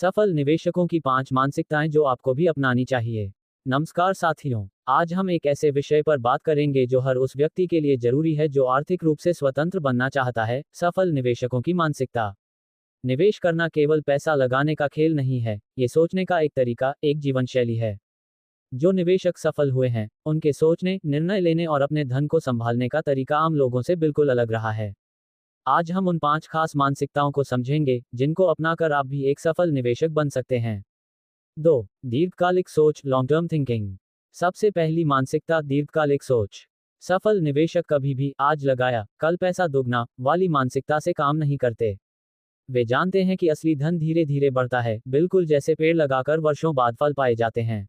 सफल निवेशकों की 5 मानसिकताएं जो आपको भी अपनानी चाहिए। नमस्कार साथियों, आज हम एक ऐसे विषय पर बात करेंगे जो हर उस व्यक्ति के लिए जरूरी है जो आर्थिक रूप से स्वतंत्र बनना चाहता है, सफल निवेशकों की मानसिकता। निवेश करना केवल पैसा लगाने का खेल नहीं है, ये सोचने का एक तरीका, एक जीवन शैली है। जो निवेशक सफल हुए हैं, उनके सोचने, निर्णय लेने और अपने धन को संभालने का तरीका आम लोगों से बिल्कुल अलग रहा है। आज हम उन 5 खास मानसिकताओं को समझेंगे, जिनको अपनाकर आप भी एक सफल निवेशक बन सकते हैं। 2. दीर्घकालिक सोच, लॉन्ग टर्म थिंकिंग। सबसे पहली मानसिकता, दीर्घकालिक सोच। सफल निवेशक कभी भी आज लगाया, कल पैसा दुगना वाली मानसिकता से काम नहीं करते। वे जानते हैं कि असली धन धीरे धीरे बढ़ता है, बिल्कुल जैसे पेड़ लगाकर वर्षों बाद फल पाए जाते हैं।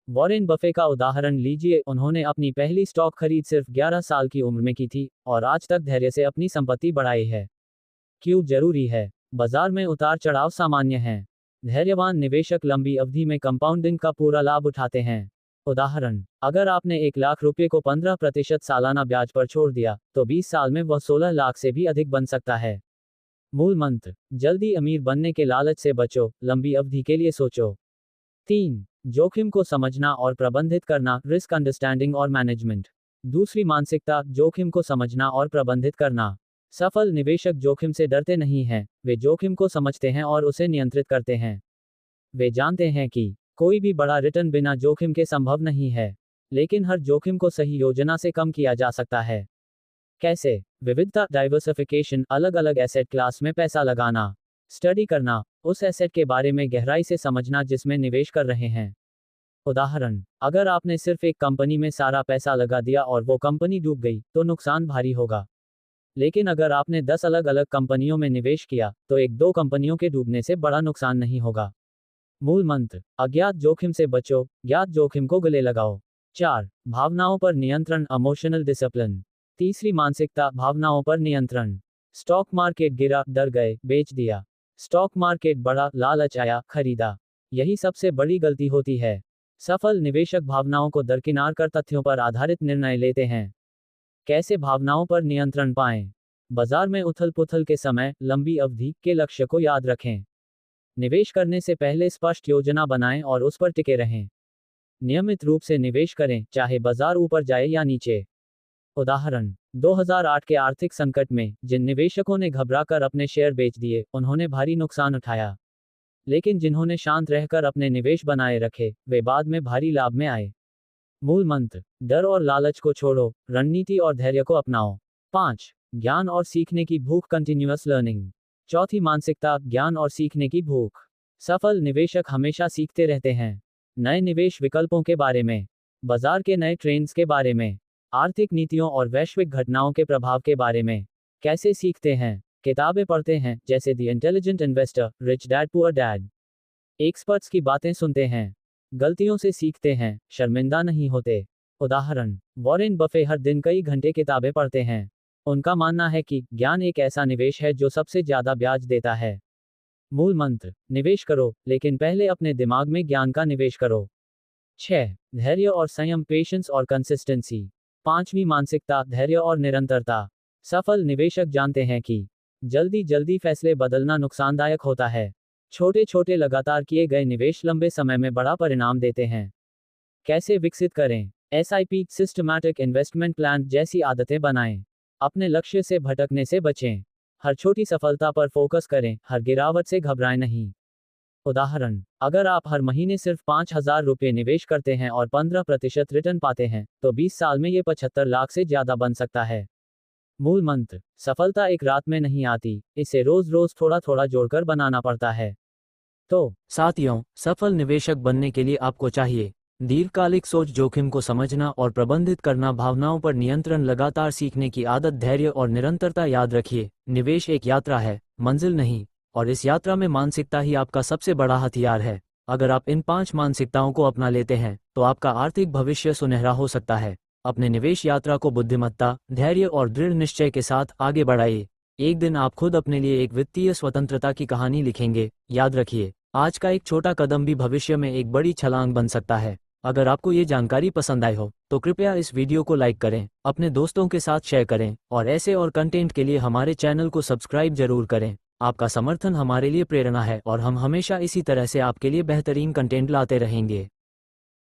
वॉरेन बफे का उदाहरण लीजिए, उन्होंने अपनी पहली स्टॉक खरीद सिर्फ 11 साल की उम्र में की थी और आज तक धैर्य से अपनी संपत्ति बढ़ाई है। क्यों जरूरी है? बाजार में उतार चढ़ाव सामान्य हैं। धैर्यवान निवेशक लंबी अवधि में कंपाउंडिंग का पूरा लाभ उठाते हैं। उदाहरण, अगर आपने 1 लाख रुपये को 15% सालाना ब्याज पर छोड़ दिया, तो 20 साल में वह 16 लाख से भी अधिक बन सकता है। मूल मंत्र, जल्दी अमीर बनने के लालच से बचो, लंबी अवधि के लिए सोचो। 3. जोखिम को समझना और प्रबंधित करना, रिस्क अंडरस्टैंडिंग और मैनेजमेंट। दूसरी मानसिकता, जोखिम को समझना और प्रबंधित करना। सफल निवेशक जोखिम से डरते नहीं हैं, वे जोखिम को समझते हैं और उसे नियंत्रित करते हैं। वे जानते हैं कि कोई भी बड़ा रिटर्न बिना जोखिम के संभव नहीं है, लेकिन हर जोखिम को सही योजना से कम किया जा सकता है। कैसे? विविधता, डाइवर्सिफिकेशन, अलग अलग एसेट क्लास में पैसा लगाना, स्टडी करना, उस एसेट के बारे में गहराई से समझना जिसमें निवेश कर रहे हैं। उदाहरण, अगर आपने सिर्फ एक कंपनी में सारा पैसा लगा दिया और वो कंपनी डूब गई, तो नुकसान भारी होगा। लेकिन अगर आपने 10 अलग अलग कंपनियों में निवेश किया, तो 1-2 कंपनियों के डूबने से बड़ा नुकसान नहीं होगा। मूल मंत्र, अज्ञात जोखिम से बचो, ज्ञात जोखिम को गले लगाओ। 4. भावनाओं पर नियंत्रण, इमोशनल डिसिप्लिन। तीसरी मानसिकता, भावनाओं पर नियंत्रण। स्टॉक मार्केट गिरा, डर गए, बेच दिया। स्टॉक मार्केट बढ़ा, लालच आया, खरीदा। यही सबसे बड़ी गलती होती है। सफल निवेशक भावनाओं को दरकिनार कर तथ्यों पर आधारित निर्णय लेते हैं। कैसे भावनाओं पर नियंत्रण पाएं? बाजार में उथल पुथल के समय लंबी अवधि के लक्ष्य को याद रखें। निवेश करने से पहले स्पष्ट योजना बनाएं और उस पर टिके रहें। नियमित रूप से निवेश करें, चाहे बाजार ऊपर जाए या नीचे। उदाहरण, 2008 के आर्थिक संकट में जिन निवेशकों ने घबराकर अपने शेयर बेच दिए, उन्होंने भारी नुकसान उठाया। लेकिन जिन्होंने शांत रहकर अपने निवेश बनाए रखे, वे बाद में भारी लाभ में आए। मूल मंत्र, डर और लालच को छोड़ो, रणनीति और धैर्य को अपनाओ। 5. ज्ञान और सीखने की भूख, कंटिन्यूअस लर्निंग। चौथी मानसिकता, ज्ञान और सीखने की भूख। सफल निवेशक हमेशा सीखते रहते हैं। नए निवेश विकल्पों के बारे में, बाजार के नए ट्रेंड्स के बारे में, आर्थिक नीतियों और वैश्विक घटनाओं के प्रभाव के बारे में। कैसे सीखते हैं? किताबें पढ़ते हैं, जैसे the intelligent investor, rich dad poor dad. Experts की बातें सुनते हैं। गलतियों से सीखते हैं, शर्मिंदा नहीं होते। उदाहरण, वॉरेन बफे हर दिन कई घंटे किताबें पढ़ते हैं। उनका मानना है कि ज्ञान एक ऐसा निवेश है जो सबसे ज्यादा ब्याज देता है। मूल मंत्र, निवेश करो, लेकिन पहले अपने दिमाग में ज्ञान का निवेश करो। 6. धैर्य और संयम, पेशेंस और कंसिस्टेंसी। पांचवी मानसिकता, धैर्य और निरंतरता। सफल निवेशक जानते हैं कि जल्दी जल्दी फैसले बदलना नुकसानदायक होता है। छोटे छोटे लगातार किए गए निवेश लंबे समय में बड़ा परिणाम देते हैं। कैसे विकसित करें? SIP, सिस्टमैटिक इन्वेस्टमेंट प्लान जैसी आदतें बनाएं। अपने लक्ष्य से भटकने से बचें। हर छोटी सफलता पर फोकस करें, हर गिरावट से घबराएं नहीं। उदाहरण, अगर आप हर महीने सिर्फ 5,000 रुपये निवेश करते हैं और 15% रिटर्न पाते हैं, तो 20 साल में ये 75 लाख से ज्यादा बन सकता है। मूल मंत्र, सफलता एक रात में नहीं आती, इसे रोज रोज थोड़ा थोड़ा जोड़कर बनाना पड़ता है। तो साथियों, सफल निवेशक बनने के लिए आपको चाहिए दीर्घकालिक सोच, जोखिम को समझना और प्रबंधित करना, भावनाओं पर नियंत्रण, लगातार सीखने की आदत, धैर्य और निरंतरता। याद रखिए, निवेश एक यात्रा है, मंजिल नहीं, और इस यात्रा में मानसिकता ही आपका सबसे बड़ा हथियार है। अगर आप इन 5 मानसिकताओं को अपना लेते हैं, तो आपका आर्थिक भविष्य सुनहरा हो सकता है। अपने निवेश यात्रा को बुद्धिमत्ता, धैर्य और दृढ़ निश्चय के साथ आगे बढ़ाइए। एक दिन आप खुद अपने लिए एक वित्तीय स्वतंत्रता की कहानी लिखेंगे। याद रखिए, आज का एक छोटा कदम भी भविष्य में एक बड़ी छलांग बन सकता है। अगर आपको ये जानकारी पसंद आई हो, तो कृपया इस वीडियो को लाइक करें, अपने दोस्तों के साथ शेयर करें और ऐसे और कंटेंट के लिए हमारे चैनल को सब्सक्राइब जरूर करें। आपका समर्थन हमारे लिए प्रेरणा है और हम हमेशा इसी तरह से आपके लिए बेहतरीन कंटेंट लाते रहेंगे।